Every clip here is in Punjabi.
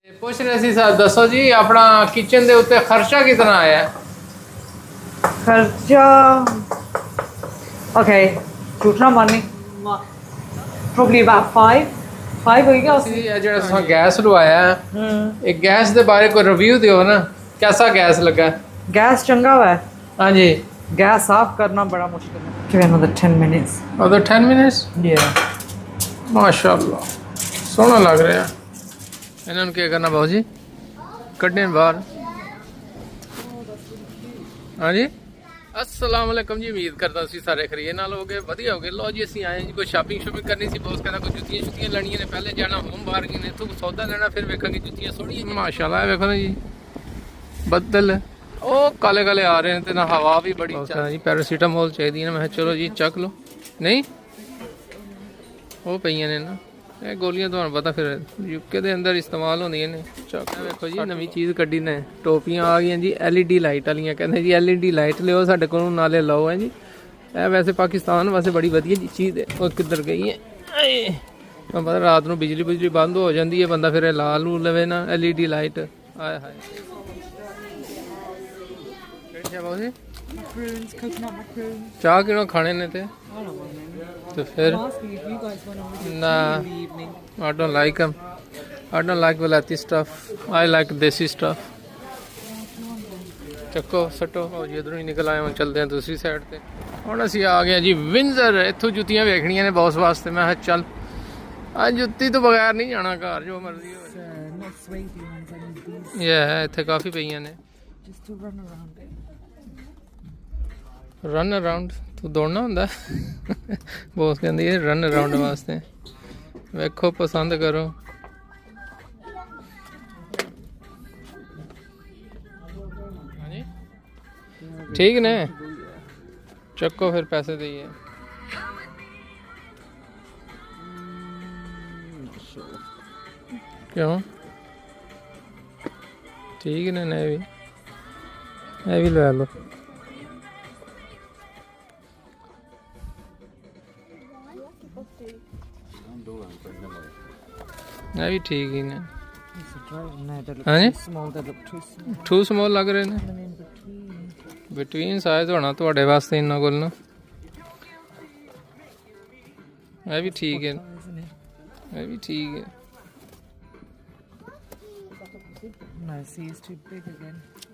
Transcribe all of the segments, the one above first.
ਪੁੱਛ ਰਹੇ ਸੀ ਸਰ ਦੱਸੋ ਜੀ ਆਪਣਾ ਕਿਚਨ ਦੇ ਉੱਤੇ ਖਰਚਾ ਕਿੰਨਾ ਆਇਆ ਖਰਚਾ ਓਕੇ ਝੂਠਾ ਮਾਰਨੀ probably about 5 ਹੋਏਗਾ ਅਸੀਂ ਇਹ ਜਿਹੜਾ ਤੁਸੀਂ ਗੈਸ ਲਵਾਇਆ ਇਹ ਗੈਸ ਦੇ ਬਾਰੇ ਕੋਈ ਰਿਵਿਊ ਦਿਓ ਨਾ कैसा गैस लगा ਗੈਸ ਚੰਗਾ ਵਾ हाँ जी ਗੈਸ ਸਾਫ਼ ਕਰਨਾ ਬੜਾ ਮੁਸ਼ਕਿਲ ਹੈ give another 10 minutes other 10 minutes yeah माशाल्लाह सोहना लग रहा ਇਹਨਾਂ ਨੂੰ ਕੀ ਕਰਨਾ ਬਾਬੂ ਜੀ ਕੱਢਣੇ ਬਾਹਰ ਹਾਂਜੀ अस्सलाम वालेकुम जी उम्मीद करता सी सारे खरीए नाल हो गए वधिया हो गए लो जी असीं आए जी कोई शॉपिंग करनी सी बॉस कहता कोई जुत्तियां शुत्तियां लैनियां ने पहले जाना होम बाहर गए ने इत्थों सौदा लेना फिर वेखांगे जुत्तियां सोहणियां माशाल्लाह वेखो ना जी बदल ओ काले काले आ रहे हैं ते ना हवा भी बड़ी चल जी पैरासीटामोल चाहिए ना मैं चलो जी चक लो नहीं वो पईयां ने ना ਇਹ ਗੋਲੀਆਂ ਤੁਹਾਨੂੰ ਪਤਾ ਫਿਰ ਯੂਕੇ ਦੇ ਅੰਦਰ ਇਸਤੇਮਾਲ ਹੁੰਦੀਆਂ ਨੇ ਚੱਕ ਵੇਖੋ ਜੀ ਨਵੀਂ ਚੀਜ਼ ਕੱਢੀ ਨੇ ਟੋਪੀਆਂ ਆ ਗਈਆਂ ਜੀ LED ਲਾਈਟ ਵਾਲੀਆਂ ਕਹਿੰਦੇ ਜੀ LED ਲਾਈਟ ਲਿਓ ਸਾਡੇ ਕੋਲੋਂ ਨਾਲੇ ਲਓ ਹੈ ਜੀ ਇਹ ਵੈਸੇ ਪਾਕਿਸਤਾਨ ਵਾਸਤੇ ਬੜੀ ਵਧੀਆ ਜੀ ਚੀਜ਼ ਹੈ ਉਹ ਕਿੱਧਰ ਗਈ ਹੈ ਤੁਹਾਨੂੰ ਪਤਾ ਰਾਤ ਨੂੰ ਬਿਜਲੀ ਬੰਦ ਹੋ ਜਾਂਦੀ ਹੈ ਬੰਦਾ ਫਿਰ ਇਹ ਲਾ ਲੂ ਲਵੇ ਨਾ LED ਲਾਈਟ ਆਏ ਹਾਏ ਕਿਹੜੀ ਬਾਬੂ ਜੀ macaroons coconut macaroons ਚਾਹ ਕਿਹੜਾ ਖਾਣੇ ਨੇ ਤੇ तो फिर nah I don't like them I don't like Valati stuff I like desi stuff ਚੱਕੋ ਸਟੋ ਉਹ ਜਿੱਧਰੋਂ ਹੀ ਨਿਕਲ ਆਏ ਹੁਣ ਚੱਲਦੇ ਹਾਂ ਦੂਸਰੀ ਸਾਈਡ ਤੇ ਹੁਣ ਅਸੀਂ ਆ ਗਏ ਜੀ ਵਿੰਜ਼ਰ ਇੱਥੋਂ ਜੁੱਤੀਆਂ ਵੇਖਣੀਆਂ ਨੇ ਬੌਸ ਵਾਸਤੇ ਮੈਂ ਕਿਹਾ ਚੱਲ ਅੱਜ ਜੁੱਤੀ ਤੋਂ ਬਗੈਰ ਨਹੀਂ ਜਾਣਾ ਘਰ ਜੋ ਮਰਜ਼ੀ ਹੋਵੇ ਇਹ ਇੱਥੇ ਕਾਫੀ ਪਈਆਂ ਨੇ ਰਨ ਅਰਾਊਂਡ ਤੂੰ ਦੌੜਨਾ ਹੁੰਦਾ ਬੌਸ ਕਹਿੰਦੀ ਹੈ ਰਨ ਅਰਾਊਂਡ ਵਾਸਤੇ ਵੇਖੋ ਪਸੰਦ ਕਰੋ ਹਾਂਜੀ ਠੀਕ ਨੇ ਚੱਕੋ ਫਿਰ ਪੈਸੇ ਦਈਏ ਕਿਉਂ ਠੀਕ ਨੇ ਨਾ ਇਹ ਵੀ ਲੈ ਲਓ ਇਹ ਵੀ ਠੀਕ ਹੀ ਨੇ ਹਾਂਜੀ ਟੂ ਸਮੋਲ ਲੱਗ ਰਹੇ ਨੇ ਬਿਟਵੀਨ ਸਾਈਜ਼ ਹੋਣਾ ਤੁਹਾਡੇ ਵਾਸਤੇ ਇਹਨਾਂ ਕੋਲ ਨਾ ਇਹ ਵੀ ਠੀਕ ਹੈ ਇਹ ਵੀ ਠੀਕ ਹੈ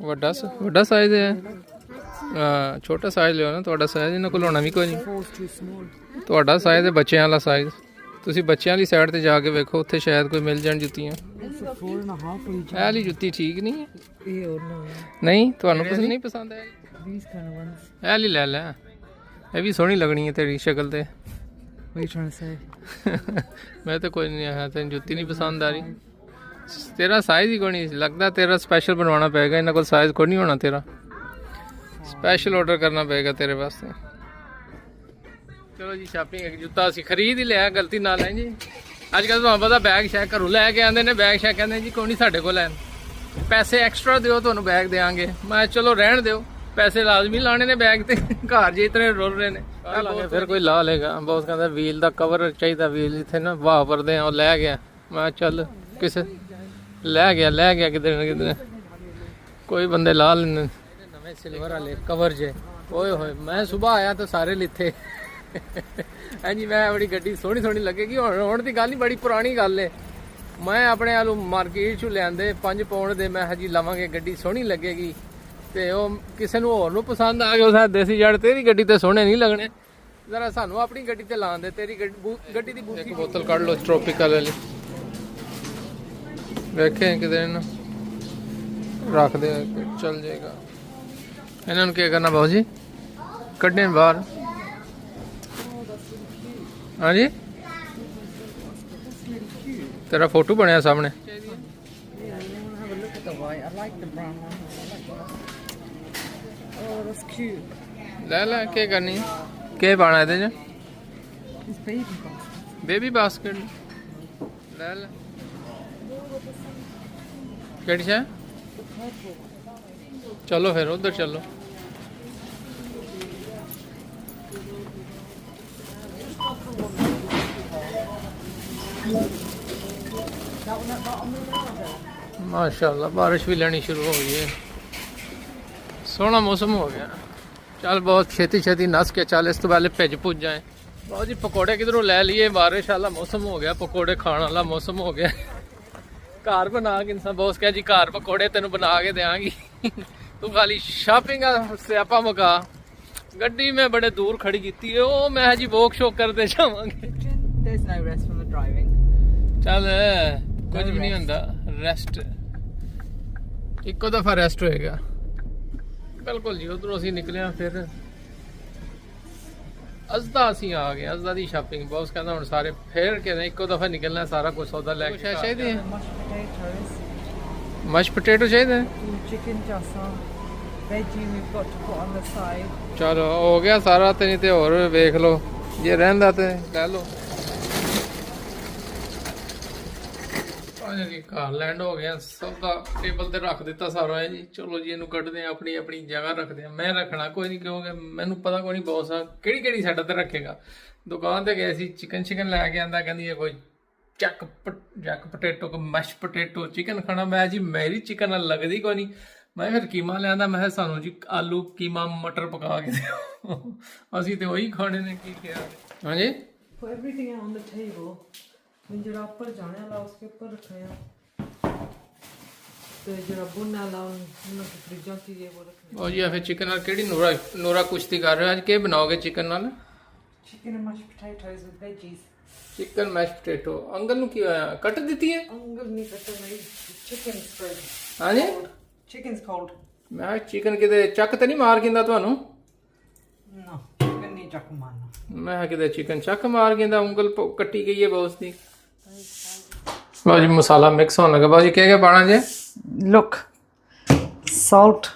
ਵੱਡਾ ਸਾਈਜ਼ ਹੈ ਛੋਟਾ ਸਾਈਜ਼ ਲਿਓ ਨਾ ਤੁਹਾਡਾ ਸਾਈਜ਼ ਇਹਨਾਂ ਕੋਲ ਹੋਣਾ ਵੀ ਕੋਈ ਨਹੀਂ ਤੁਹਾਡਾ ਸਾਈਜ਼ ਹੈ ਬੱਚਿਆਂ ਵਾਲਾ ਸਾਈਜ਼ ਤੁਸੀਂ ਬੱਚਿਆਂ ਵਾਲੀ ਸਾਈਡ ਤੇ ਜਾ ਕੇ ਵੇਖੋ ਉੱਥੇ ਸ਼ਾਇਦ ਕੋਈ ਮਿਲ ਜਾਣ ਜੁੱਤੀਆਂ ਇਹ ਵਾਲੀ ਜੁੱਤੀ ਠੀਕ ਨਹੀਂ ਹੈ ਨਹੀਂ ਤੁਹਾਨੂੰ ਨਹੀਂ ਪਸੰਦ ਹੈ ਇਹ ਵਾਲੀ ਲੈ ਲੈ ਇਹ ਵੀ ਸੋਹਣੀ ਲੱਗਣੀ ਹੈ ਤੇਰੀ ਸ਼ਕਲ ਤੇ ਮੈਂ ਤਾਂ ਕੋਈ ਨਹੀਂ ਆਇਆ ਤੈਨੂੰ ਜੁੱਤੀ ਨਹੀਂ ਪਸੰਦ ਆ ਰਹੀ ਤੇਰਾ ਸਾਈਜ਼ ਹੀ ਕੋਈ ਨਹੀਂ ਲੱਗਦਾ ਤੇਰਾ ਸਪੈਸ਼ਲ ਬਣਵਾਉਣਾ ਪਏਗਾ ਇਹਨਾਂ ਕੋਲ ਸਾਈਜ਼ ਕੋਈ ਨਹੀਂ ਹੋਣਾ ਤੇਰਾ ਸਪੈਸ਼ਲ ਆਰਡਰ ਕਰਨਾ ਪਏਗਾ ਤੇਰੇ ਵਾਸਤੇ ਚਲੋ ਜੀ ਸ਼ਾਪਿੰਗ ਇੱਕ ਜੁੱਤਾ ਅਸੀਂ ਖਰੀਦ ਹੀ ਲਿਆ ਗਲਤੀ ਨਾਲ ਹੈ ਜੀ ਅੱਜ ਕੱਲ੍ਹ ਤੁਹਾਨੂੰ ਪਤਾ ਬੈਗ ਸ਼ੈਕ ਘਰੋਂ ਲੈ ਕੇ ਆਉਂਦੇ ਨੇ ਬੈਗ ਸ਼ੈਕ ਕਹਿੰਦੇ ਜੀ ਕੋਈ ਨਹੀਂ ਸਾਡੇ ਕੋਲ ਲੈਣ ਪੈਸੇ ਐਕਸਟਰਾ ਦਿਓ ਤੁਹਾਨੂੰ ਬੈਗ ਦੇਵਾਂਗੇ ਮੈਂ ਚਲੋ ਰਹਿਣ ਦਿਓ ਪੈਸੇ ਲਾਜ਼ਮੀ ਲਾਣੇ ਨੇ ਬੈਗ ਤੇ ਘਰ ਜੇ ਇਤਨੇ ਰੁਲ ਰਹੇ ਨੇ ਫਿਰ ਕੋਈ ਲਾ ਲੇਗਾ ਬਹੁਤ ਕਹਿੰਦਾ ਵੀਲ ਦਾ ਕਵਰ ਚਾਹੀਦਾ ਵੀਲ ਜਿੱਥੇ ਨਾ ਵਾਹ ਵਰਦੇ ਆ ਉਹ ਲੈ ਗਿਆ ਮੈਂ ਚੱਲ ਕਿਸੇ ਲੈ ਗਿਆ ਕਿਧਰ ਨਾ ਕਿਧਰ ਕੋਈ ਬੰਦੇ ਲਾ ਲੈਂਦੇ ਨਵੇਂ ਸਿਲਵਰ ਵਾਲੇ ਕਵਰ ਜੇ ਓਏ ਹੋਏ ਮੈਂ ਸਵੇਰ ਆਇਆ ਤਾਂ ਸਾਰੇ ਲਿੱਥੇ ਹਾਂਜੀ ਮੈਂ ਬੜੀ ਗੱਡੀ ਸੋਹਣੀ ਲੱਗੇਗੀ ਹੁਣ ਦੀ ਗੱਲ ਨਹੀਂ ਬੜੀ ਪੁਰਾਣੀ ਗੱਲ ਏ ਮੈਂ ਆਪਣੇ ਆਲੂ ਮਾਰਕੀਟ 'ਚੋਂ ਲਿਆਂਦੇ 5 ਪਾਉਂਡ ਦੇ ਮੈਂ ਹਜੀ ਲਵਾਂਗੇ ਗੱਡੀ ਸੋਹਣੀ ਲੱਗੇਗੀ ਤੇ ਉਹ ਕਿਸੇ ਨੂੰ ਹੋਰ ਨੂੰ ਪਸੰਦ ਆ ਗਿਆ ਉਹ ਦੇਸੀ ਜੜ ਤੇਰੀ ਗੱਡੀ ਤੇ ਸੋਹਣੇ ਨਹੀਂ ਲੱਗਣੇ ਜ਼ਰਾ ਸਾਨੂੰ ਆਪਣੀ ਗੱਡੀ ਤੇ ਲਾਉਣ ਦੇ ਤੇਰੀ ਗੱਡੀ ਦੀ ਬੋਤਲ ਕੱਢ ਲਓ ਟ੍ਰੋਪੀਕਲ ਵਾਲੀ ਵੇਖੇ ਕਿਤੇ ਨਾ ਰੱਖ ਦੇ ਚੱਲ ਜਾਏਗਾ ਇਹਨਾਂ ਨੂੰ ਕੀ ਕਰਨਾ ਬਾਬੂ ਜੀ ਕੱਢਣੇ ਬਾਹਰ ਹਾਂਜੀ ਤੇਰਾ ਫੋਟੋ ਬਣਿਆ ਸਾਹਮਣੇ ਲੈ ਕੀ ਕਰਨੀ ਕੀ ਪਾਣਾ ਇਹਦੇ ਚ ਬੇਬੀ ਬਾਸਕਟ ਲੈ ਕਿਹੜੀ ਹੈ ਚਲੋ ਫਿਰ ਉਧਰ ਚਲੋ That one at bottom of the माशाल्लाह बारिश भी लेनी शुरू हो गई है, सोहना मौसम हो गया। चल बहुत छेती छेती नस के चल, इस तो पहले भिज पुज जाए। बहुत जी पकौड़े किधरों ले लिए, बारिश वाला मौसम हो गया, पकौड़े खाने वाला मौसम हो गया। घर बना के इंसान बॉस कह जी घर पकौड़े तेन बना के देंगी तू खाली शॉपिंग स्यापा मुका। गड्डी में बड़े दूर खड़ी की है, वो मैं जी वॉक शोक करते जावांगे। There's no rest from the driving. चल कुछ भी नहीं होता, रेस्ट इको दफा रेस्ट होएगा। बिल्कुल जी उधरों ਅਸੀਂ ਨਿਕਲੇ ਆ, ਫਿਰ ਅਜ਼ਦਾ ਅਸੀਂ ਆ ਗਏ। ਅਜ਼ਦਾ ਦੀ ਸ਼ਾਪਿੰਗ ਬੌਸ ਕਹਿੰਦਾ ਹੁਣ ਸਾਰੇ ਫੇਰ ਕੇ ਇੱਕੋ ਦਫਾ ਨਿਕਲਣਾ, ਸਾਰਾ ਕੁਝ ਸੌਦਾ ਲੈ ਕੇ। ਚਾਹੀਦੀ ਹੈ ਮਸ਼ ਪੋਟੇਟੋ ਚਾਹੀਦਾ, Chicken jassa, veggie we've got to put on the side. ਚਲੋ ਹੋ ਗਿਆ ਸਾਰਾ, ਤੇ ਨਹੀਂ ਤੇ ਹੋਰ ਵੇਖ ਲਓ, ਜੇ ਰਹਿੰਦਾ ਤੇ ਲੈ ਲਓ। ਜੀ ਘਰ ਲੈਂਡ ਹੋ ਗਿਆ, ਸਭ ਦਾ ਟੇਬਲ ਤੇ ਰੱਖ ਦਿੱਤਾ ਸਾਰਾ ਹੈ ਜੀ। ਚਲੋ ਜੀ ਇਹਨੂੰ ਕੱਢਦੇ ਆ, ਆਪਣੀ ਆਪਣੀ ਜਗ੍ਹਾ ਰੱਖਦੇ ਆ। ਮੈਂ ਰੱਖਣਾ ਕੋਈ ਨਹੀਂ, ਕਿਉਂਕਿ ਮੈਨੂੰ ਪਤਾ ਕੋਈ ਨਹੀਂ ਬੌਸ ਆ ਕਿਹੜੀ ਕਿਹੜੀ ਸਾਈਡ ਤੇ ਰੱਖੇਗਾ। ਦੁਕਾਨ ਤੇ ਗਏ ਸੀ, ਚਿਕਨ ਲੈ ਕੇ ਆਂਦਾ, ਕਹਿੰਦੀ ਹੈ ਕੋਈ ਜੱਕ ਪੋਟੇਟੋ, ਮੈਸ਼ ਪੋਟੇਟੋ ਚਿਕਨ ਖਾਣਾ। ਮੈਂ ਜੀ ਮੇਰੀ ਚਿਕਨ ਨਾਲ ਲੱਗਦੀ ਕੋਈ ਨਹੀਂ। ਮੈਂ ਫਿਰ ਕੀਮਾ ਲਿਆਂਦਾ, ਮੈਂ ਕਿਹਾ ਸਾਨੂੰ ਜੀ ਆਲੂ ਕੀਮਾ ਮਟਰ ਪਕਾ ਕੇ ਦਿਓ, ਅਸੀਂ ਤੇ ਉਹੀ ਖਾਣੇ ਨੇ। ਕੀ ਕਿਹਾ ਹਾਂਜੀ, Put everything on the table. जरा ऊपर जाने वाला उसके ऊपर रखना, तो जरा बुनने वाला उन फ्रिजों की ये वो रखना। और जी फिर चिकन नाल केड़ी नूरा कुश्ती कर रहे हो? आज के बनाओगे चिकन नाल? Chicken and mashed potatoes with veggies. Chicken mash potato. Uncle नु की होया, कट ਦਿੱਤੀ है? अंकल नहीं कटे नहीं, चिकन spread. हां जी, चिकन's cold. मैं चिकन किते ਚੱਕ ਤੇ ਨਹੀਂ ਮਾਰ ਗਿੰਦਾ ਤੁਹਾਨੂੰ? No, चिकन नहीं चक मारना। मैं किते चिकन ਚੱਕ ਮਾਰ ਗਿੰਦਾ, ਉਂਗਲ ਕੱਟੀ ਗਈ ਹੈ ਬੌਸ ਦੀ। लो जी मसाला मिक्स होने लगा। बाजी क्या क्या पाना जी? Look, salt,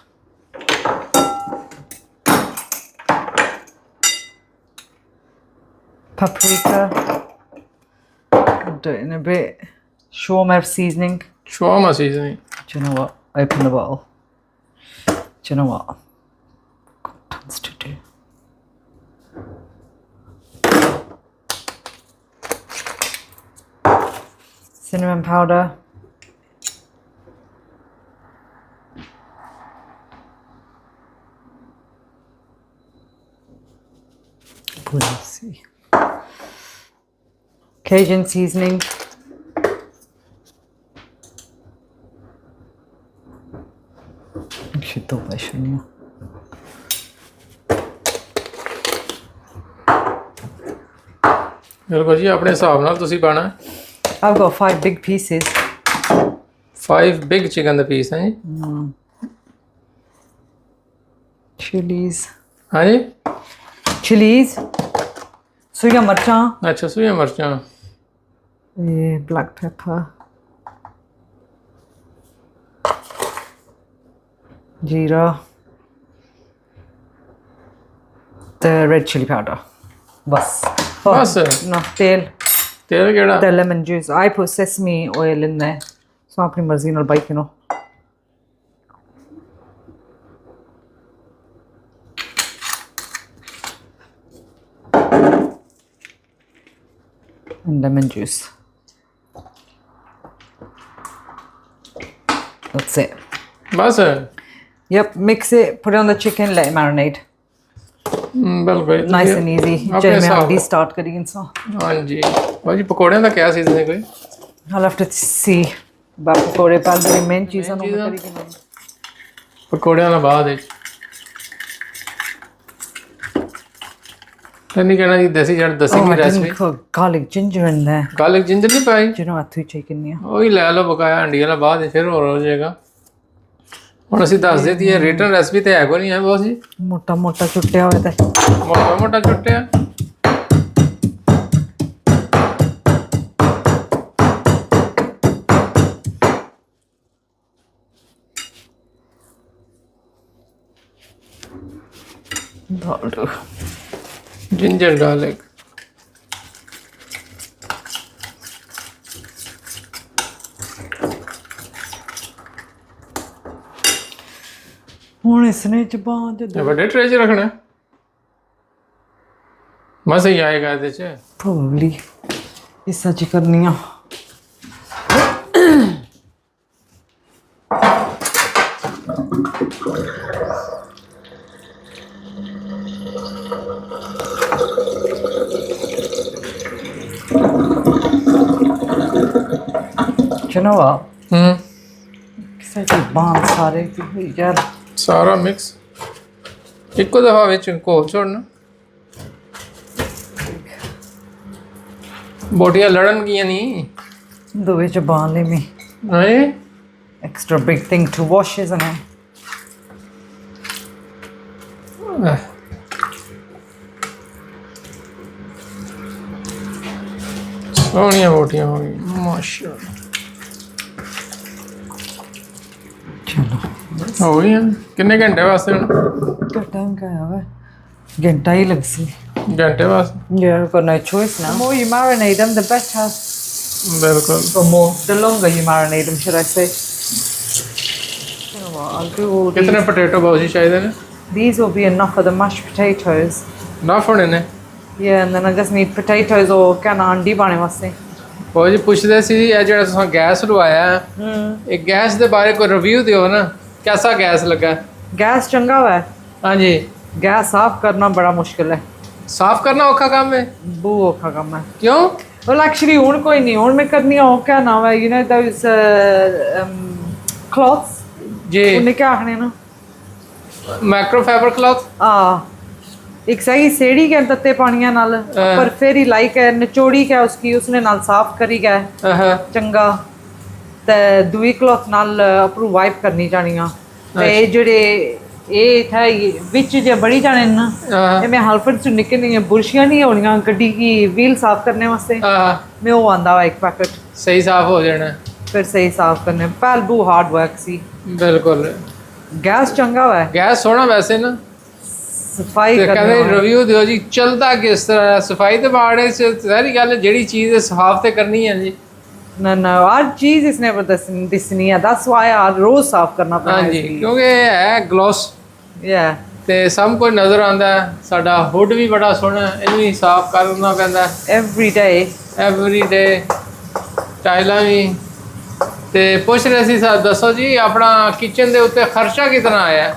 paprika, do it in a bit, shawarma seasoning. Shawarma seasoning. Do you know what? Open the bottle. Do you know what? Got tons to do. Cinnamon powder. We'll see. Cajun seasoning. Actually, ਦੋ ਪਾ ਛੱਡਣੀ ਆ। ਬਿਲਕੁਲ ਜੀ ਆਪਣੇ ਹਿਸਾਬ ਨਾਲ ਤੁਸੀਂ ਪਾਣਾ। I've got 5 big pieces. 5 big chicken the piece है जी। Chilies. हाँ जी, Chilies. सूया मिर्चा. अच्छा सूया मिर्चा। ये black pepper. जीरा. The red chili powder. बस. बस? No, तेल. तेल केड़ा? The lemon juice. I put sesame oil in there. So अपनी मर्जी नाल bike you know. And lemon juice. That's it. बस? Yep, mix it, put it on the chicken, let it marinate. बिल्कुल Nice and easy. चल मैं अभी start करी इंसान. हाँ जी। बाजी पकोड़े का क्या सीजन है कोई? I'll have to see. बाप पकोड़े पहले मेरी मेन चीज़ां नोट करी कि नहीं. पकोड़े वाला बाद है। नहीं कहना जी देसी जड़ दसी Oh, की I didn't recipe. put garlic ginger in there. Garlic ginger नहीं पाई? Do you know what chicken है? वही ले लो बकाया हंडी वाला बाद फिर और हो जाएगा। ਹੁਣ ਅਸੀਂ ਦੱਸ ਦਿੱਤੀ ਹੈ ਰਿਟਨ ਰੈਸਪੀ ਤੇ ਹੈ ਕੋਈ ਨਹੀਂ ਹੈ ਬੌਸ ਜੀ। ਮੋਟਾ ਮੋਟਾ ਚੁੱਟਿਆ ਹੋਇਆ ਤੇ ਮੋਟਾ ਮੋਟਾ ਚੁੱਟਿਆ। डाल दो जिंजर गार्लिक। ਹੁਣ ਇਸਨੇ ਜ਼ਬਾਨ ਤੇ ਵੱਡੇ ਟਰੇ 'ਚ ਰੱਖਣਾ ਮਜ਼ਾ ਹੀ ਆਏਗਾ ਇਹਦੇ 'ਚ। ਪ੍ਰੋਬਬਲੀ ਇਸ ਸੱਚ ਕਰਨੀ ਆ। You know what? ਹੂੰ ਕਿਸੇ ਦੀ ਬਾਂਹ ਸਾਰੇ ਕੀ ਹੋਈ ਯਾਰ। ਸਾਰਾ ਮਿਕਸ ਇੱਕੋ ਦਫਾ ਵਿੱਚ ਘੋਲ ਛੋੜਨਾ। ਬੋਟੀਆਂ ਲੜਨਗੀਆਂ ਨਹੀਂ। The way to bawn me. ਨਹੀਂ Extra big thing to wash, isn't it? ਸੋਹਣੀਆਂ ਬੋਟੀਆਂ ਹੋ ਗਈਆਂ ਮਾਸ਼ਾਅੱਲਾ। ਚਲੋ ਹੋ ਗਈਆਂ ਕਿੰਨੇ ਘੰਟੇ ਵਾਸਤੇ ਹੁਣ? ਟਾਈਮ ਕਾ ਹੈ ਵਾ ਘੰਟਾ ਹੀ ਲੱਗਸੀ। ਘੰਟੇ ਵਾਸਤੇ Yeah, got no choice now. The more you marinate them, the better. ਬਿਲਕੁਲ। The longer you marinate them, should I say? You know what? I'll do all ਕਿਤਨੇ these. ਪੋਟੇਟੋ ਬਾਉਸੀ ਚਾਹੀਦੇ ਨੇ? These will be enough for the mashed potatoes. ਨਾ ਹੋਣੇ ਨੇ। Yeah, and then I just need potatoes or can andi bane waste. ਉਹ ਜੀ ਪੁੱਛਦੇ ਸੀ ਇਹ ਜਿਹੜਾ ਤੁਸੀਂ ਗੈਸ ਲਵਾਇਆ ਇਹ ਗੈਸ ਦੇ ਬਾਰੇ ਕੋਈ ਰਿਵਿਊ ਦਿਓ ਨਾ ਕਿਹਦਾ ਗੈਸ ਲੱਗਾ? Gas चंगा हुआ है। ਹਾਂਜੀ गैस साफ करना बड़ा मुश्किल है। ਸਾਫ਼ ਕਰਨਾ ਔਖਾ ਕੰਮ ਹੈ। बहुत औखा काम है। ਕਿਉਂ? Well, actually, हुण कोई नहीं। हुण मैं करनी है क्या नाम है? You know those cloths? ਜੀ उन्हें क्या आखने ना? Microfibre cloth. एक सही सेड़ी के तत्ते पानिया नाल पर फिर ही लाइक है निचोड़ी क्या उसकी उसने नाल साफ करी गया चंगा ते दूई क्लॉथ नाल अपरू वाइप करनी जानियां ते जेड़े ये था विच जे बड़ी जाने ना ये मैं हल्फड़ से निकलनी है बुरशियां नहीं होनियां गड्डी की व्हील साफ करने वास्ते मैं वो आंदा वा एक पैकेट सही साफ हो जाना फिर सही साफ करने पहलू हार्ड वर्क सी बिल्कुल। गैस चंगा हुआ है। गैस सोना वैसे ना सफाई ਤੇ करने ਕਹਿੰਦੇ ਰਿਵਿਊ ਦਿਓ ਜੀ ਚੱਲਦਾ ਕਿਸ ਤਰ੍ਹਾਂ ਸਫਾਈ ਤੇ ਬਾੜੇ ਚ ਸਾਰੀ ਗੱਲ ਜਿਹੜੀ ਚੀਜ਼ ਸਾਫ਼ ਤੇ ਕਰਨੀ ਹੈ ਜੀ। No, no, हर चीज इसने दिसनी है। That's why हर रोज साफ करना पड़ता है। ਹਾਂਜੀ ਕਿਉਂਕਿ ਇਹ ਹੈ ਗਲੋਸ Yeah. ਤੇ ਸਭ ਕੁਝ ਨਜ਼ਰ ਆਉਂਦਾ ਹੈ। ਸਾਡਾ ਹੁੱਡ ਵੀ ਬੜਾ ਸੋਹਣਾ ਇਹਨੂੰ ਵੀ ਸਾਫ਼ ਕਰਨਾ ਪੈਂਦਾ Every day. Every day. ਟਾਈਲਾਂ ਵੀ ਤੇ ਪੁੱਛ ਰਹੇ ਸੀ ਸਰ ਦੱਸੋ ਜੀ ਆਪਣਾ ਕਿਚਨ ਦੇ ਉੱਤੇ ਖਰਚਾ ਕਿੰਨਾ ਆਇਆ?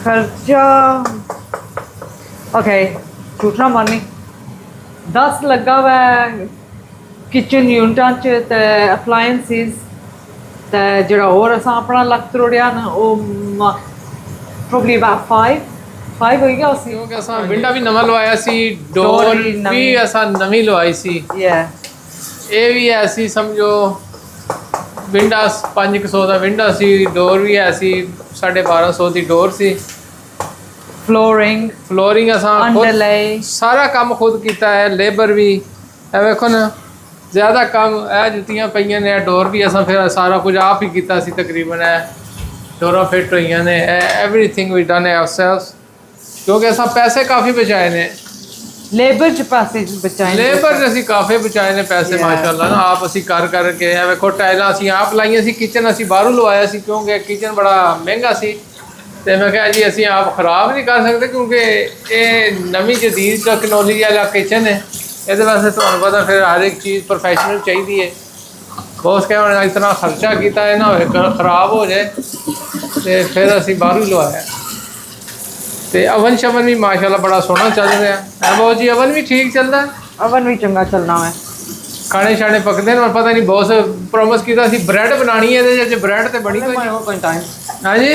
खर्चा okay झूठा मानी 10 लगा हुआ है किचन यूनिटां च ते अप्लायंसेस ते जेड़ा और असां अपना लग तरोड़िया ना ओ probably about 5 हो गया उसी। ਕਿਉਂਕਿ ਅਸਾਂ ਵਿੰਡਾ ਵੀ ਨਵਾਂ ਲਵਾਇਆ ਸੀ ਡੋਰ ਵੀ ਨਵੀਂ। ਵੀ ਅਸਾਂ ਨਵੀਂ ਲਵਾਈ ਸੀ। Yeah. ਇਹ ਵੀ ਐਸੀ ਸਮਝੋ ਵਿੰਡਾ 500 ਦਾ ਵਿੰਡਾ ਸੀ ਡੋਰ ਵੀ ਐਸੀ 1250 ਦੀ ਡੋਰ ਸੀ। Flooring ਫਲੋਰਿੰਗ ਅਸਾਂ underlay ਸਾਰਾ ਕੰਮ ਖੁਦ ਕੀਤਾ ਹੈ ਲੇਬਰ ਵੀ ਇਹ ਵੇਖੋ ਨਾ ਜ਼ਿਆਦਾ ਕੰਮ ਇਹ ਜੁੱਤੀਆਂ ਪਈਆਂ ਨੇ ਡੋਰ ਵੀ ਅਸਾਂ ਫਿਰ ਸਾਰਾ ਕੁਝ ਆਪ ਹੀ ਕੀਤਾ ਸੀ ਤਕਰੀਬਨ ਇਹ ਡੋਰਾਂ ਫਿੱਟ ਹੋਈਆਂ ਨੇ ਐਵਰੀਥਿੰਗ ਵੀ ਡਨ ਆਵਰਸੈਲਵਸ ਕਿਉਂਕਿ ਅਸਾਂ ਪੈਸੇ ਕਾਫੀ ਬਚਾਏ ਨੇ लेबर च पैसे बचाए ਲੇਬਰ ਅਸੀਂ ਕਾਫੀ ਬਚਾਏ ਨੇ ਪੈਸੇ ਮਾਸ਼ਾਅੱਲਾ ਨਾ ਆਪ ਅਸੀਂ ਕਰ ਕਰਕੇ ਇਹ ਵੇਖੋ ਟਾਈਲਾਂ ਅਸੀਂ ਆਪ ਲਾਈਆਂ ਸੀ ਕਿਚਨ ਅਸੀਂ ਬਾਹਰੋਂ ਲਵਾਇਆ ਸੀ ਕਿਉਂਕਿ ਕਿਚਨ ਬੜਾ ਮਹਿੰਗਾ ਸੀ ਤੇ ਮੈਂ ਕਿਹਾ ਜੀ ਅਸੀਂ ਆਪ ਖਰਾਬ ਨਹੀਂ ਕਰ ਸਕਦੇ ਕਿਉਂਕਿ ਇਹ ਨਵੀਂ ਜਦੀਦ ਟੈਕਨੋਲੋਜੀ ਵਾਲਾ ਕਿਚਨ ਹੈ ਇਹਦੇ ਵਾਸਤੇ ਤੁਹਾਨੂੰ ਪਤਾ ਫਿਰ ਹਰ ਇੱਕ ਚੀਜ਼ ਪ੍ਰੋਫੈਸ਼ਨਲ ਚਾਹੀਦੀ ਹੈ। ਬੋਸ ਕਹਿੰਦਾ ਇਤਨਾ ਖਰਚਾ ਕੀਤਾ ਇਹ ਨਾ ਹੋਏ ਖਰਾਬ ਹੋ ਜਾਏ ਤੇ ਫਿਰ ਅਸੀਂ ਬਾਹਰੋਂ ਲਵਾਇਆ ਤੇ ਅਵਨ ਸ਼ਵਨ ਵੀ ਮਾਸ਼ਾਅੱਲਾ ਬੜਾ ਸੋਹਣਾ ਚੱਲ ਰਿਹਾ ਹੈ ਬਹੁਤ ਜੀ ਅਵਨ ਵੀ ਠੀਕ ਚੱਲਦਾ ओवन भी चंगा चलना है। ਖਾਣੇ ਛਾਣੇ ਪਕਦੇ ਨੇ ਪਰ ਪਤਾ ਨਹੀਂ ਬੌਸ ਪ੍ਰੋਮਿਸ ਕੀਤਾ ਸੀ ਬ੍ਰੈਡ ਬਣਾਣੀ ਹੈ ਇਹਦੇ ਵਿੱਚ ਬ੍ਰੈਡ ਤੇ ਬਣੀ कोई टाइम ਹਾਂਜੀ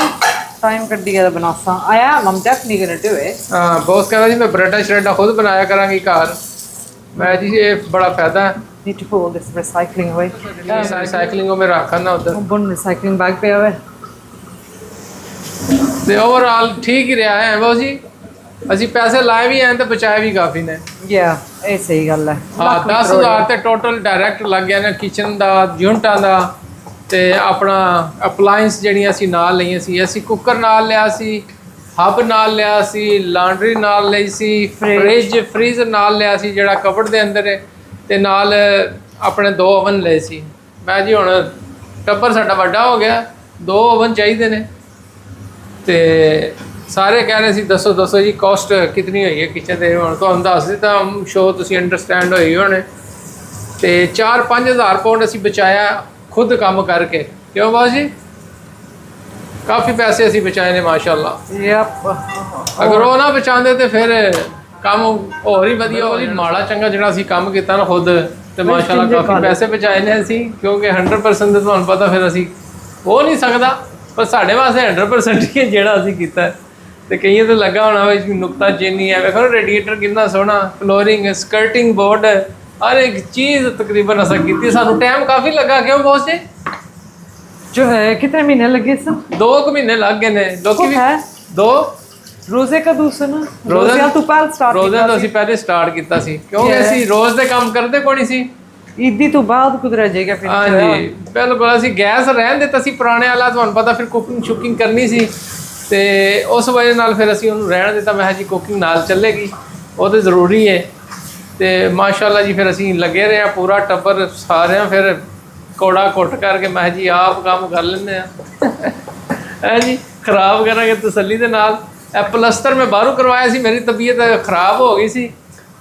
टाइम कट दिया बनासा आया हम definitely gonna do it। ਹਾਂ ਬੌਸ ਕਹਿੰਦਾ ਜੀ ਮੈਂ ਬ੍ਰੈਡਾਂ ਸ਼ਰੈਡਾਂ ਖੁਦ ਬਣਾਇਆ ਕਰਾਂਗੀ ਘਰ ਮੈਂ ਜੀ ਇਹ ਬੜਾ ਫਾਇਦਾ ਹੈ Need to put all this recycling away। Cycling ਉਹ ਮੈਂ ਰੱਖਾਂ ਨਾ ਉੱਧਰ बन recycling bag पे आवे। ਤੇ ਓਵਰਆਲ ਠੀਕ ਹੀ ਰਿਹਾ ਹੈ ਬੌਸ ਜੀ ਅਸੀਂ ਪੈਸੇ ਲਾਏ ਵੀ ਐਂ ਤੇ ਬਚਾਏ ਵੀ ਕਾਫੀ ਨੇ। Yeah, ਇਹ ਸਹੀ ਗੱਲ ਹੈ। ਹਾਂ 10,000 ਤੇ ਟੋਟਲ ਡਾਇਰੈਕਟ ਲੱਗ ਗਿਆ ਨੇ ਕਿਚਨ ਦਾ ਯੂਨਿਟਾਂ ਦਾ ਤੇ ਆਪਣਾ ਅਪਲਾਈਐਂਸ ਜਿਹੜੀਆਂ ਅਸੀਂ ਨਾਲ ਲਈਆਂ ਸੀ ਅਸੀਂ ਕੁੱਕਰ ਨਾਲ ਲਿਆ ਸੀ ਹੱਬ ਨਾਲ ਲਿਆ ਸੀ ਲਾਂਡਰੀ ਨਾਲ ਲਈ ਸੀ ਫ੍ਰੀਜ਼ਰ ਨਾਲ ਲਿਆ ਸੀ ਜਿਹੜਾ ਕਬੜ ਦੇ ਅੰਦਰ ਹੈ ਤੇ ਨਾਲ ਆਪਣੇ 2 ਓਵਨ ਲਏ ਸੀ। ਮੈਂ ਜੀ ਹੁਣ ਟੱਬਰ ਸਾਡਾ ਵੱਡਾ ਹੋ ਗਿਆ 2 ਓਵਨ ਚਾਹੀਦੇ ਨੇ ਤੇ ਸਾਰੇ ਕਹਿ ਰਹੇ ਸੀ ਦੱਸੋ ਜੀ ਕਾਸਟ ਕਿੰਨੀ ਹੋਈ ਹੈ ਕਿਚਨ ਦੇ ਹੁਣ ਤੁਹਾਨੂੰ ਦੱਸ ਦਿੱਤਾ ਸ਼ੋ ਤੁਸੀਂ ਅੰਡਰਸਟੈਂਡ ਹੋਈ ਹੋਣੇ ਤੇ 4-5 ਹਜ਼ਾਰ ਪਾਉਂਡ ਅਸੀਂ ਬਚਾਇਆ ਖੁਦ ਕੰਮ ਕਰਕੇ ਕਿਉਂ ਬਾਸ ਜੀ ਕਾਫੀ ਪੈਸੇ ਅਸੀਂ ਬਚਾਏ ਨੇ ਮਾਸ਼ਾਅੱਲਾ। ਯਪ। ਅਗਰ ਉਹ ਨਾ ਬਚਾਉਂਦੇ ਤੇ ਫਿਰ ਕੰਮ ਹੋਰ ਹੀ ਵਧੀਆ ਹੋ ਜਾਣਾ। ਮਾੜਾ ਚੰਗਾ ਜਿਹੜਾ ਅਸੀਂ ਕੰਮ ਕੀਤਾ ਨਾ ਖੁਦ ਤੇ ਮਾਸ਼ਾਅੱਲਾ ਕਾਫੀ ਪੈਸੇ ਬਚਾਏ ਨੇ ਅਸੀਂ, ਕਿਉਂਕਿ 100% ਤੇ ਤੁਹਾਨੂੰ ਪਤਾ ਫਿਰ ਅਸੀਂ ਹੋ ਨਹੀਂ ਸਕਦਾ, ਪਰ ਸਾਡੇ ਵਾਸਤੇ 100% ਹੀ ਜਿਹੜਾ ਅਸੀਂ ਕੀਤਾ। ਤੇ ਕਈਆਂ ਤੇ ਲੱਗਾ ਹੋਣਾ ਵੀ ਨੁਕਤਾ ਚੀਨੀ ਹੈ, ਵੇਖੋ ਰੇਡੀਏਟਰ ਕਿੰਨਾ ਸੋਹਣਾ, ਫਲੋਰਿੰਗ, ਸਕਰਟਿੰਗ ਬੋਰਡ, ਹਰ ਇੱਕ ਚੀਜ਼ ਤਕਰੀਬਨ ਅਸਾਂ ਕੀਤੀ। ਸਾਨੂੰ ਟਾਈਮ ਕਾਫੀ ਲੱਗਾ, ਕਿਉਂ ਬੌਸ ਜੀ? जो है कितने महीने लगे सर? 2 ਮਹੀਨੇ ਲੱਗ ਗਏ ਨੇ। ਲੋਕੀ ਵੀ है 2 रोजे का दूसरा ना, रोजे तो पहले स्टार्ट ਰੋਜ਼ੇ ਤੋਂ ਅਸੀਂ ਪਹਿਲੇ ਸਟਾਰਟ ਕੀਤਾ ਸੀ, ਕਿਉਂਕਿ ਅਸੀਂ ਰੋਜ਼ ਦੇ ਕੰਮ ਕਰਦੇ ਕੋਈ ਨਹੀਂ ਸੀ। ईदी तो बाद कुछ रह जाएगा फिर। ਹਾਂਜੀ ਬਿਲਕੁਲ, ਅਸੀਂ ਗੈਸ ਰਹਿਣ ਦਿੱਤਾ ਸੀ ਪੁਰਾਣੇ ਵਾਲਾ, ਤੁਹਾਨੂੰ ਪਤਾ ਫਿਰ ਕੁਕਿੰਗ ਸ਼ੁਕਿੰਗ ਕਰਨੀ ਸੀ, ਤੇ ਉਸ ਵਜ੍ਹਾ ਨਾਲ ਫਿਰ ਅਸੀਂ ਉਹਨੂੰ ਰਹਿਣ ਦਿੱਤਾ। ਮੈਂ ਕਿਹਾ ਜੀ ਕੁਕਿੰਗ ਨਾਲ ਚੱਲੇਗੀ, ਉਹ ਤਾਂ ਜ਼ਰੂਰੀ ਹੈ। ਤੇ ਮਾਸ਼ਾਅੱਲਾ ਜੀ ਫਿਰ ਅਸੀਂ ਲੱਗੇ ਰਹੇ ਹਾਂ ਪੂਰਾ ਟੱਬਰ ਸਾਰਿਆਂ, ਫਿਰ ਕੋੜਾ ਕੁੱਟ ਕਰਕੇ ਮੈਂ ਜੀ ਆਪ ਕੰਮ ਕਰ ਲੈਂਦੇ ਆ ਹੈ ਜੀ, ਖਰਾਬ ਕਰਾਂਗੇ ਤਸੱਲੀ ਦੇ ਨਾਲ। ਇਹ ਪਲਸਤਰ ਮੈਂ ਬਾਹਰੋਂ ਕਰਵਾਇਆ ਸੀ, ਮੇਰੀ ਤਬੀਅਤ ਖਰਾਬ ਹੋ ਗਈ ਸੀ,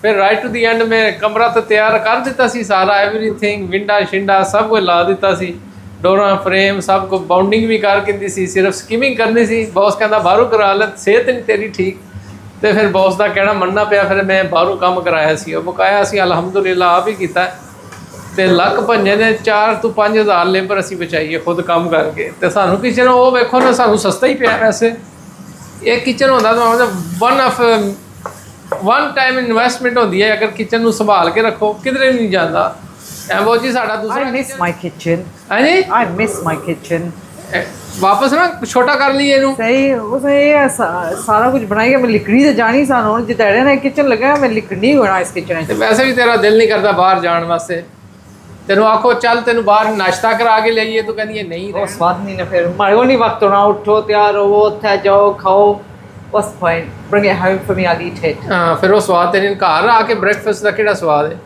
ਫਿਰ ਰਾਈਟ ਟੂ ਦੀ ਐਂਡ ਮੈਂ ਕਮਰਾ ਤਾਂ ਤਿਆਰ ਕਰ ਦਿੱਤਾ ਸੀ ਸਾਰਾ, ਐਵਰੀਥਿੰਗ, ਵਿੰਡਾ ਸ਼ਿੰਡਾ ਸਭ ਕੁਝ ਲਾ ਦਿੱਤਾ ਸੀ, ਡੋਰਾਂ ਫਰੇਮ ਸਭ ਕੁਝ, ਬਾਉਂਡਿੰਗ ਵੀ ਕਰਕੇ ਦਿੱਤੀ ਸੀ, ਸਿਰਫ ਸਕਿਮਿੰਗ ਕਰਨੀ ਸੀ। ਬੌਸ ਕਹਿੰਦਾ ਬਾਹਰੋਂ ਕਰਾ ਲੈ, ਸਿਹਤ ਨਹੀਂ ਤੇਰੀ ਠੀਕ, ਤੇ ਫਿਰ ਬੌਸ ਦਾ ਕਹਿਣਾ ਮੰਨਣਾ ਪਿਆ। ਫਿਰ ਮੈਂ ਬਾਹਰੋਂ ਕੰਮ ਕਰਾਇਆ ਸੀ, ਉਹ ਬਕਾਇਆ ਸੀ ਅਲਹਮਦੁਲਿਲਾ ਆਪ ਹੀ ਕੀਤਾ, ਤੇ ਲੱਕ ਭੰਜੇ ਨੇ 4 ਤੋਂ 5000 ਲੇਬਰ ਅਸੀਂ ਬਚਾਈਏ ਖੁਦ ਕੰਮ ਕਰਕੇ। ਤੇ ਸਾਨੂੰ ਕਿਚਨ ਉਹ ਵੇਖੋ ਨਾ, ਸਾਨੂੰ ਸਸਤਾ ਹੀ ਪਿਆ ਵੈਸੇ। ਇਹ ਕਿਚਨ ਹੁੰਦਾ ਤਾਂ ਮਤਲਬ ਵਨ ਟਾਈਮ ਇਨਵੈਸਟਮੈਂਟ ਹੁੰਦੀ ਹੈ, ਅਗਰ ਕਿਚਨ ਨੂੰ ਸੰਭਾਲ ਕੇ ਰੱਖੋ ਕਿਧਰੇ ਨਹੀਂ ਜਾਂਦਾ। ਐਵੇਂ ਜੀ ਸਾਡਾ ਦੂਸਰਾ I miss my kitchen. ਹਾਂਜੀ I miss my kitchen. ਵਾਪਸ ਨਾ ਛੋਟਾ ਕਰ ਲਈਏ ਇਹਨੂੰ। ਸਹੀ ਉਸ ਇਹ ਸਾਰਾ ਕੁਝ ਬਣਾਏਗਾ। ਮੈਂ ਲਿਕੜੀ ਤੇ ਜਾਣੀ ਸਾਨੂੰ ਹੁਣ ਜਿੱਦਾਂ ਨਾ ਕਿਚਨ ਲੱਗਾ, ਮੈਂ ਲਿਕੜੀ ਹੋਣਾ ਇਸ ਕਿਚਨ ਤੇ 'ਚ। ਵੈਸੇ ਵੀ ਤੇਰਾ ਦਿਲ ਨਹੀਂ ਕਰਦਾ ਬਾਹਰ ਜਾਣ ਵਾਸਤੇ, ਤੈਨੂੰ ਆਖੋ ਚੱਲ ਤੈਨੂੰ ਬਾਹਰ ਨਾਸ਼ਤਾ ਕਰਾ ਕੇ ਲਿਆਈਏ, ਤੂੰ ਕਹਿੰਦੀ ਹੈ ਨਹੀਂ ਉਹ ਸਵਾਦ ਨਹੀਂ ਨਾ, ਫਿਰ ਮਾਰੇ ਉਹ ਨਹੀਂ ਵਕਤ ਹੋਣਾ, ਉੱਠੋ ਤਿਆਰ ਹੋਵੋ, ਉੱਥੇ ਜਾਓ ਖਾਓ। What's the point? Bring it home for me, I'll eat it. ਹਾਂ ਫਿਰ ਉਹ ਸਵਾਦ ਤੇਰੇ ਘਰ ਆ ਕੇ ਬ੍ਰੇਕਫਾਸਟ ਦਾ ਕਿਹੜਾ ਸਵਾਦ ਹੈ,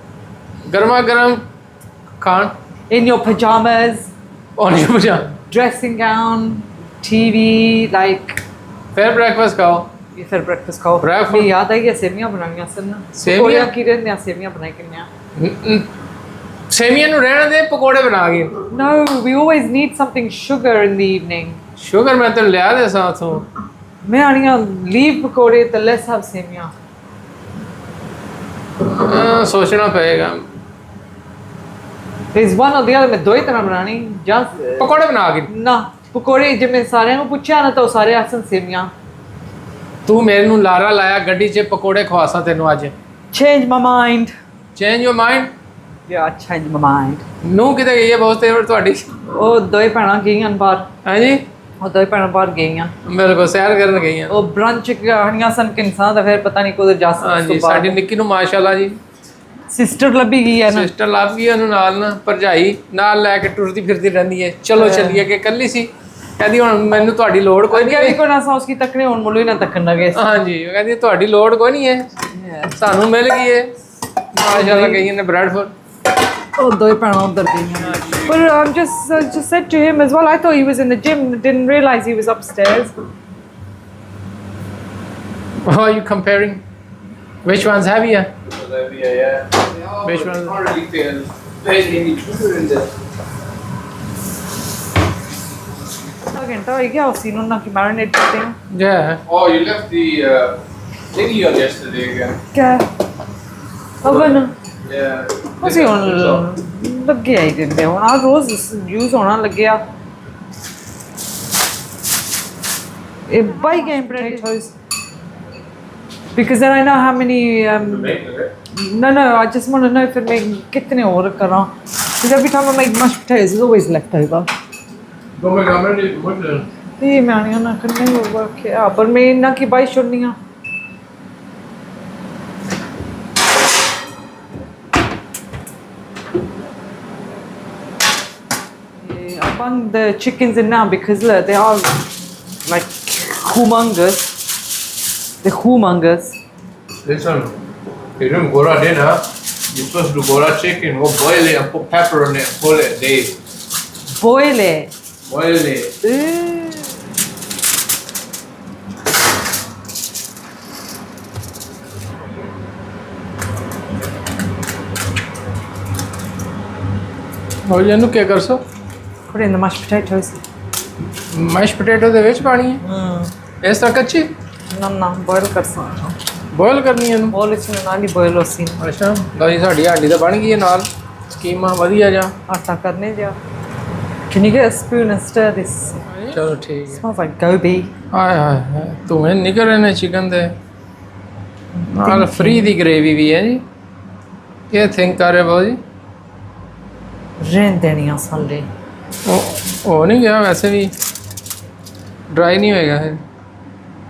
ਗਰਮਾ ਗਰਮ ਖਾਣ In your pajamas, ਔਰ ਜੋ ਬਜਾ dressing gown, TV, like ਫਿਰ ਬ੍ਰੇਕਫਾਸਟ ਖਾਓ। ये फिर ब्रेकफास्ट खाओ। Breakfast- मैं याद आई है सेमियां बनानियां सन ना। सेमियां? की रहने सेमियां बनाई किन्ने। ਸੇਮੀਆਂ ਨੂੰ ਰਹਿਣ ਦੇ, ਪਕੌੜੇ ਬਣਾ ਕੇ। No, we always need something sugar in the evening. Sugar ਮੈਂ ਤੈਨੂੰ ਲਿਆ ਦੇ ਸਾਥੋਂ। मैं आनिया लीव पकोड़े तो लेस have सेमियां। ਸੋਚਣਾ ਪਏਗਾ। There's one or the other, मैं दो ही तरह बनानी। Just ਪਕੌੜੇ ਬਣਾ ਕੇ। ना पकोड़े जब मैं सारे को पूछा ना तो सारे आसन सेमियां। ਤੂੰ ਮੇਰੇ ਨੂੰ ਲਾਰਾ ਲਾਇਆ ਗੱਡੀ 'ਚ ਪਕੌੜੇ ਖਵਾਸਾਂ ਤੈਨੂੰ ਅੱਜ। Change my mind. Change your mind. Yeah, change my mind. ਨੂੰ ਕਿਤੇ ਗਈ ਹੈ ਬਹੁਤ ਤੇ ਤੁਹਾਡੀ? ਉਹ ਦੋਏ ਭੈਣਾਂ ਗਈਆਂ ਬਾਹਰ। ਹਾਂਜੀ ਉਹ ਦੋਏ ਭੈਣਾਂ ਬਾਹਰ ਗਈਆਂ। ਮੇਰੇ ਕੋਲ ਸੈਰ ਕਰਨ ਗਈਆਂ। ਉਹ ਬ੍ਰੰਚ ਕਹਾਣੀਆਂ ਸਨ ਕਿ ਇਨਸਾਨ ਦਾ ਫਿਰ ਪਤਾ ਨਹੀਂ ਕਦੋਂ ਜਾ ਸਕਦਾ। ਹਾਂਜੀ ਸਾਡੀ ਨਿੱਕੀ ਨੂੰ ਮਾਸ਼ਾਅੱਲਾ ਜੀ ਸਿਸਟਰ ਲੱਭੀ ਗਈ ਹੈ ਨਾ। ਸਿਸਟਰ ਲੱਭ ਗਈ ਉਹਨੂੰ ਨਾਲ ਨਾ, ਭਰਜਾਈ ਨਾਲ ਲੈ ਕੇ ਟੁਰਦੀ ਫਿਰਦੀ ਰਹਿੰਦੀ ਹੈ। ਚਲੋ ਚੱਲੀਏ ਕਿ ਇਕੱਲੀ ਸੀ, ਕਹਿੰਦੀ ਹੁਣ ਮੈਨੂੰ ਤੁਹਾਡੀ ਲੋੜ ਕੋਈ ਅੱਗੇ ਵੀ ਕੋਈ ਨਾ ਸੌਸ ਕੀ ਤੱਕਣੇ ਹੁਣ ਮੁੱਲੂ ਹੀ ਨਾ ਤੱਕਣ ਲੱਗੇ। ਹਾਂਜੀ ਉਹ ਕਹਿੰਦੀ ਤੁਹਾਡੀ ਲੋੜ ਕੋਈ ਨਹੀਂ ਹੈ, ਸਾਨੂੰ ਮਿਲ ਗਈ ਹੈ। ਮਾਸ਼ਾਅੱਲਾ ਗਈਆਂ ਨੇ ਬ੍ਰੈਡਫੋਰਡ। ਉਹ ਦੋਏ ਭੈਣਾਂ ਉੱਧਰ ਗਈਆਂ। But just said to him as well, I thought he was in the gym, didn't realize he was upstairs. How are you comparing? Which one's heavier? Heavier, yeah. Which one? Can't really feel there's any sugar in there. घंटा हो गया उसी ਨੂੰ ਨਾ ਕਿ मैरिनेट करते हैं। Yeah. Oh, you left the thingy on yesterday again. क्या oven Yeah. ਅਸੀਂ ਹੁਣ ਲੱਗੇ ਆਈ ਦਿੰਦੇ ਹੁਣ ਆ ਰੋਜ਼ ਯੂਜ਼ ਹੋਣਾ ਲੱਗਿਆ। ਇਹ ਬਾਈ game potatoes because then I know how many no I just want to know if it make कितने और करा because every time I make mashed potatoes there's always left over। Don't make how many much? ये मैं आनी ना करने होगा क्या पर मैं ना की बाई छोड़नी है। I bung the chickens in now because look, they are like humongous. They're humongous. Listen, you're doing Gora dinner. You're supposed to do Gora chicken. Go boil it and put pepper on it and pull it, Dave. Boil it. Boil it. और ਇਹਨੂੰ ਕੀ ਕਰ ਸੋ? Put it in the mashed potatoes. Mash potato ਦੇ ਵਿੱਚ ਪਾਣੀ ਹੈ ਇਸ ਤਰ੍ਹਾਂ ਕੱਚੀ ਨਾ ਬੋਇਲ ਕਰ ਸਾਂ ਬੋਇਲ ਕਰਨੀ ਹੈ ਇਹਨੂੰ ਬੋਲ ਇਸ ਨੂੰ ਨਾਲ ਹੀ ਬੋਇਲ ਹੋਸੀ ਅੱਛਾ ਲਓ ਜੀ ਸਾਡੀ ਹਾਂਡੀ ਤਾਂ ਬਣ ਗਈ ਹੈ ਨਾਲ ਸਕੀਮਾ ਵਧੀਆ ਜਾ ਆਟਾ ਕਰਨੇ ਜਾ Can you get a spoon and stir this? ਚਲੋ ਠੀਕ ਹੈ Smells like gobi. ਹਾਏ ਹਾਏ ਹਾਏ ਧੂਏ ਨਿਕਲ ਰਹੇ ਨੇ ਚਿਕਨ ਦੇ ਨਾਲ ਫਰੀ ਦੀ ਗ੍ਰੇਵੀ ਵੀ ਹੈ ਜੀ ਕੀ ਥਿੰਕ ਕਰ ਰਹੇ ਹੋ ਜੀ ਰਹਿਣ ਦੇਣੀਆਂ ਸਾਲੇ ਉਹ ਹੋ ਨਹੀਂ ਗਿਆ ਵੈਸੇ ਵੀ ਡਰਾਈ ਨਹੀਂ ਹੋਏਗਾ ਇਹ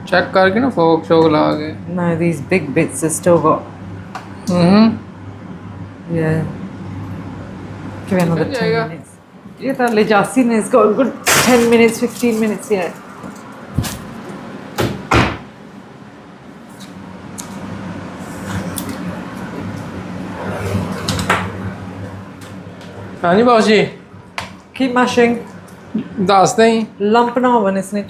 ਚੈੱਕ ਕਰਕੇ ਨਾ ਫੋਕ ਸ਼ੋਕ ਲਾ ਕੇ No, these big bits have still got. Yeah. Give it another 10 जाएगा। minutes. ये तो ले जासी ने इसको good 10 minutes, 15 minutes yeah. हाँ जी बॉस जी Keep mashing. ਦੱਸ ਦੇਂ Lump ना होवन इसने.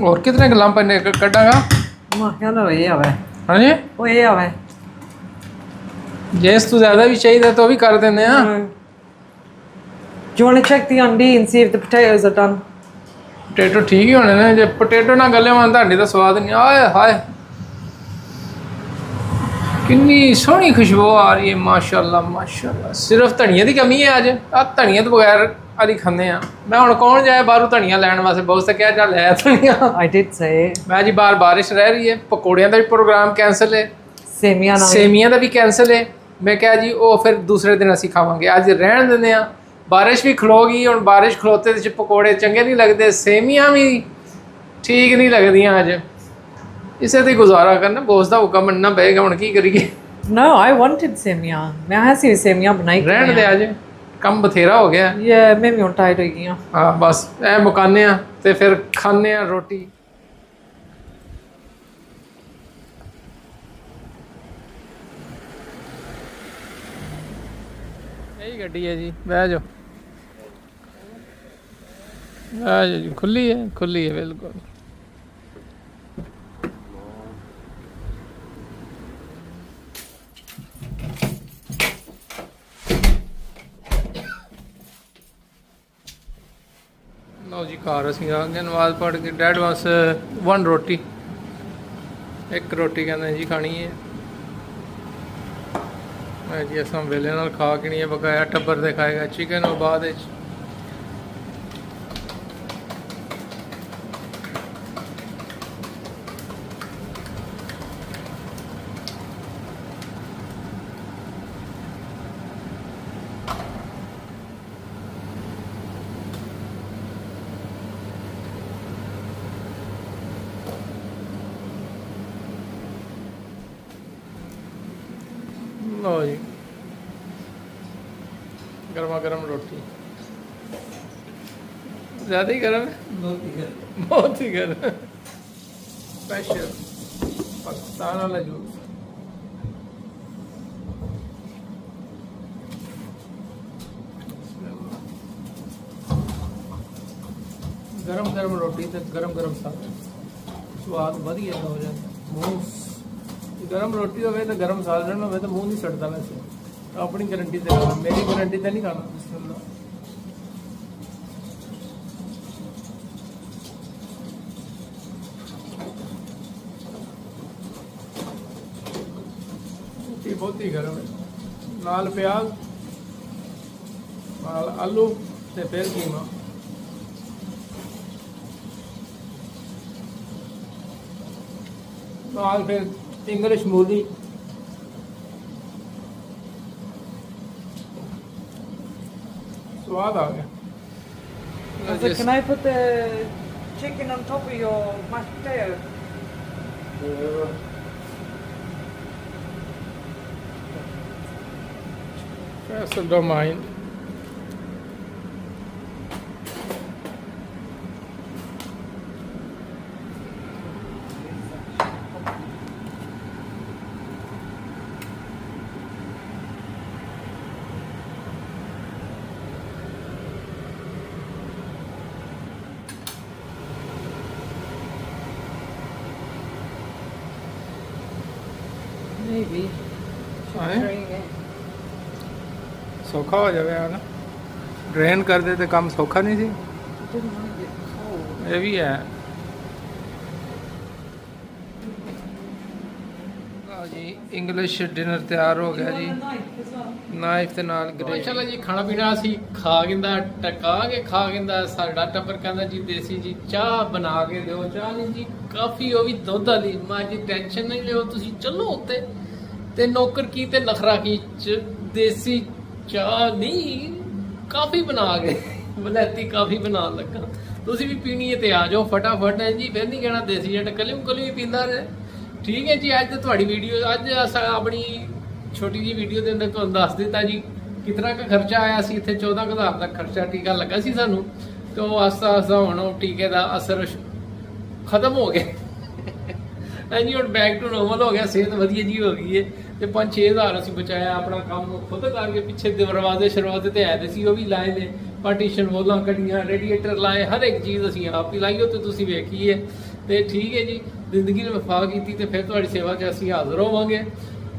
और कितने गलाम पन्ने कटांगा मां क्या लो ये आवे. हाँ जी वो ये आवे. जेस तो ज़्यादा भी चाहिए तो भी कर देंगे हाँ Do you want to check the andi and see if the potatoes are done? Potato ठीक ही होने ने जे पोटैटो ना गले होन ਤੁਹਾਡੀ ਦਾ ਸਵਾਦ ਨਹੀਂ ਆਏ ਹਾਏ ਕਿੰਨੀ ਸੋਹਣੀ ਖੁਸ਼ਬੂ ਆ ਰਹੀ ਹੈ ਮਾਸ਼ਾਅੱਲਾ ਮਾਸ਼ਾਅੱਲਾ ਸਿਰਫ ਧਨੀਆ ਦੀ ਕਮੀ ਹੈ ਅੱਜ ਆ ਧਨੀਆ ਤੋਂ ਬਗੈਰ ਆਦੀ ਖਾਂਦੇ ਆ ਮੈਂ ਹੁਣ ਕੌਣ ਜਾਏ ਬਾਹਰੋਂ ਧਨੀਆ ਲੈਣ ਵਾਸਤੇ ਬਹੁਤ ਕਿਹਾ ਚੱਲ ਲੈ ਧਨੀਆ I did say it. ਮੈਂ ਜੀ ਬਾਹਰ ਬਾਰਿਸ਼ ਰਹਿ ਰਹੀ ਹੈ ਪਕੌੜਿਆਂ ਦਾ ਵੀ ਪ੍ਰੋਗਰਾਮ ਕੈਂਸਲ ਹੈ Semia na. ਸੇਮੀਆਂ ਦਾ ਵੀ ਕੈਂਸਲ ਹੈ ਮੈਂ ਕਿਹਾ ਜੀ ਉਹ ਫਿਰ ਦੂਸਰੇ ਦਿਨ ਅਸੀਂ ਖਾਵਾਂਗੇ ਅੱਜ ਰਹਿਣ ਦਿੰਦੇ ਆ ਬਾਰਿਸ਼ ਵੀ ਖਲੋ ਗਈ ਹੁਣ ਬਾਰਿਸ਼ ਖਲੋਤੇ ਦੇ ਚ ਪਕੌੜੇ ਚੰਗੇ ਨਹੀਂ ਲੱਗਦੇ ਸੇਮੀਆਂ ਵੀ ਠੀਕ ਨਹੀਂ ਲੱਗਦੀਆਂ ਅੱਜ ਇਸੇ ਤੇ ਗੁਜ਼ਾਰਾ ਕਰਨਾ ਬੋਸ ਦਾ ਹੁਕਮ ਮੰਨਣਾ ਪਏਗਾ ਹੁਣ ਕੀ ਕਰੀਏ No, I wanted semia. मैं हाँ सी semia बनाई. ਰਹਿਣ ਦੇ ਅੱਜ ਕੰਮ ਬਥੇਰਾ ਹੋ ਗਿਆ Yeah, मैं भी on tired हो गई हूँ. ਹਾਂ ਬਸ ਇਹ ਮੁਕਾਨੇ ਆ ਤੇ ਫਿਰ ਖਾਣੇ ਆ ਰੋਟੀ ਇਹੀ ਗੱਡੀ ਹੈ ਜੀ ਬਹਿ ਜਾਓ ਬਹਿ ਜਾਓ ਜੀ ਖੁੱਲੀ ਹੈ ਬਿਲਕੁਲ ਲਓ ਜੀ ਘਰ ਅਸੀਂ ਆ ਗਏ ਨਮਾਜ਼ ਪੜ੍ਹ ਕੇ ਡੈਡ ਵਾਸ 1 ਰੋਟੀ ਇੱਕ ਰੋਟੀ ਕਹਿੰਦੇ ਜੀ ਖਾਣੀ ਹੈ ਮੈਂ ਜੀ ਅਸਾਂ ਵੇਲੇ ਨਾਲ ਖਾ ਕੇ ਨਹੀਂ ਬਕਾਇਆ ਟੱਬਰ ਦੇ ਖਾਏਗਾ ਚਿਕਨ ਉਹ ਬਾਅਦ ਵਿੱਚ लो जी गर्मा गर्म रोटी ज़्यादा ही गर्म है बहुत ही गर्म स्पेशल पाकिस्तान वाला जूस गरम गरम रोटी तो गरम गरम साग स्वाद वधिया हो जाता मूँह गरम रोटी होवे तो गरम सालन होवे तो मुंह नहीं सड़ता वैसे अपनी गारंटी दे रहा मेरी गारंटी तो नहीं खाना बिस्मिल्लाह रोटी बहुत ही गर्म है नाल प्याज नाल आलू ते फिर कीमा नाल फिर इंग्लिश मूली स्वाद आ गया So can I put the chicken on top of your mashed potato? Faisal don't mind Maybe. Aye. Trying it. ਸੌਖਾ ਹੋ ਜਾਵੇ ਹਨ ਡਰੇਨ ਕਰਦੇ ਤੇ ਕੰਮ ਸੌਖਾ ਨਹੀਂ ਸੀ ਇਹ ਵੀ ਹੈ ਲਓ ਜੀ ਇੰਗਲਿਸ਼ ਡਿਨਰ ਤਿਆਰ ਹੋ ਗਿਆ ਜੀ ਨਾਈਫ ਦੇ ਨਾਲ ਗ੍ਰੇਵੀ ਚਲੋ ਜੀ ਖਾਣਾ ਪੀਣਾ ਅਸੀਂ ਖਾ ਗਿੰਦਾ ਟਕਾ ਕੇ ਖਾ ਗਿੰਦਾ ਸਾਡਾ ਟੱਬਰ ਕਹਿੰਦਾ ਜੀ ਦੇਸੀ ਜੀ ਚਾਹ ਬਣਾ ਕੇ ਦਿਓ ਚਾਹ ਨਹੀਂ ਜੀ ਕਾਫੀ ਉਹ ਵੀ ਦੁੱਧ ਵਾਲੀ ਮਾਂ ਜੀ ਟੈਨਸ਼ਨ ਨਹੀਂ ਲਿਓ ਤੁਸੀਂ ਚੱਲੋ ਉੱਤੇ ਤੇ ਨੌਕਰ ਕੀ ਤੇ ਨਖਰਾ ਕੀ ਚ ਦੇਸੀ ਚਾਹ ਨਹੀਂ ਕਾਫੀ ਬਣਾ ਕੇ ਬਲੈਤੀ ਕਾਫੀ ਬਣਾਉਣ ਲੱਗਾ ਤੁਸੀਂ ਵੀ ਪੀਣੀ ਹੈ ਤੇ ਆ ਜਾਓ ਫਟਾਫਟ ਹੈ ਜੀ ਫਿਰ ਨਹੀਂ ਕਹਿਣਾ ਦੇਸੀ ਜੱਟ ਕਲਿਮ ਕਲੀ ਪੀਂਦਾ ਰਹੇ ਠੀਕ ਹੈ ਜੀ ਅੱਜ ਤੇ ਤੁਹਾਡੀ ਵੀਡੀਓ ਅੱਜ ਆਪਣੀ ਛੋਟੀ ਜੀ ਵੀਡੀਓ ਦੇ ਅੰਦਰ ਤੁਹਾਨੂੰ ਦੱਸ ਦਿੱਤਾ ਜੀ ਕਿਤਨਾ ਕੁ ਖਰਚਾ ਆਇਆ ਸੀ ਇੱਥੇ 14,000 ਦਾ ਖਰਚਾ ਟੀਕਾ ਲੱਗਾ ਸੀ ਸਾਨੂੰ ਤੇ ਉਹ ਆਸਤਾ ਆਸਤਾ ਹੁਣ ਉਹ ਟੀਕੇ ਦਾ ਅਸਰ ਖਤਮ ਹੋ ਗਿਆ ਹਾਂਜੀ ਹੁਣ ਬੈਕ ਟੂ ਨੋਰਮਲ ਹੋ ਗਿਆ ਸਿਹਤ ਵਧੀਆ ਜੀ ਹੋ ਗਈ ਹੈ ਤੇ 5-6,000 ਅਸੀਂ ਬਚਾਇਆ ਆਪਣਾ ਕੰਮ ਖੁਦ ਕਰਕੇ ਪਿੱਛੇ ਦਰਵਾਜ਼ੇ ਸ਼ਰਵਾਜ਼ੇ ਤੇ ਆਏ ਸੀ ਉਹ ਵੀ ਲਾਏ ਨੇ ਪਾਰਟੀਸ਼ਨ ਵੋਲਾਂ ਕੱਢੀਆਂ ਰੇਡੀਏਟਰ ਲਾਏ ਹਰ ਇੱਕ ਚੀਜ਼ ਅਸੀਂ ਆਪ ਹੀ ਲਾਈ ਉਹ ਤੇ ਤੁਸੀਂ ਵੇਖੀ ਹੈ ਤੇ ਠੀਕ ਹੈ ਜੀ ਜ਼ਿੰਦਗੀ ਨੇ ਵਫਾ ਕੀਤੀ ਤੇ ਫਿਰ ਤੁਹਾਡੀ ਸੇਵਾ 'ਚ ਅਸੀਂ ਹਾਜ਼ਰ ਹੋਵਾਂਗੇ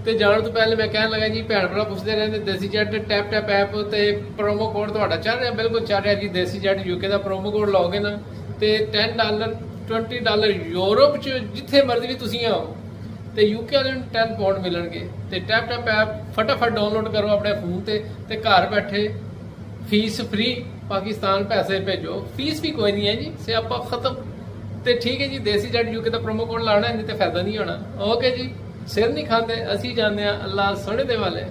ਤੇ ਜਾਣ ਤੋਂ ਪਹਿਲੇ ਮੈਂ ਕਹਿਣ ਲੱਗਾ ਜੀ ਭੈਣ ਭਰਾ ਪੁੱਛਦੇ ਰਹਿੰਦੇ ਦੇਸੀ ਜੱਟ ਟੈਪ ਐਪ ਤੇ ਪ੍ਰੋਮੋ ਕੋਡ ਤੁਹਾਡਾ ਚੱਲ ਰਿਹਾ ਬਿਲਕੁਲ ਚੱਲ ਰਿਹਾ ਜੀ ਦੇਸੀ ਜੱਟ ਯੂਕੇ ਦਾ ਪ੍ਰੋਮੋ ਕੋਡ ਲਾਓਗੇ ਨਾ ਤੇ $10 $20 ਯੂਰਪ 'ਚ ਜਿੱਥੇ ਮਰਜ਼ੀ ਵੀ ਤੁਸੀਂ ਆਓ ਤੇ ਯੂਕੇ ਵਾਲਿਆਂ ਨੂੰ 10 ਪਾਉਂਡ ਮਿਲਣਗੇ ਤੇ ਟੈਪ ਐਪ ਫਟਾਫਟ ਡਾਊਨਲੋਡ ਕਰੋ ਆਪਣੇ ਫੋਨ ਤੇ ਘਰ ਬੈਠੇ ਫੀਸ ਫ੍ਰੀ ਪਾਕਿਸਤਾਨ ਪੈਸੇ ਭੇਜੋ ਫੀਸ ਵੀ ਕੋਈ ਨਹੀਂ ਹੈ ਜੀ ਸਿਆਪਾ ਖਤਮ ਤੇ ਠੀਕ ਹੈ ਜੀ ਦੇਸੀ ਜੱਟ ਯੂਕੇ ਦਾ ਪ੍ਰੋਮੋ ਕੋਡ ਲਾਉਣਾ ਨਹੀਂ ਤੇ ਫਾਇਦਾ ਨਹੀਂ ਹੋਣਾ ਓਕੇ ਜੀ ਸਿਰ ਨਹੀਂ ਖਾਂਦੇ ਅਸੀਂ ਜਾਂਦੇ ਆ ਅੱਲਾ ਸੋਹਣੇ ਦੇ ਵਾਲੇ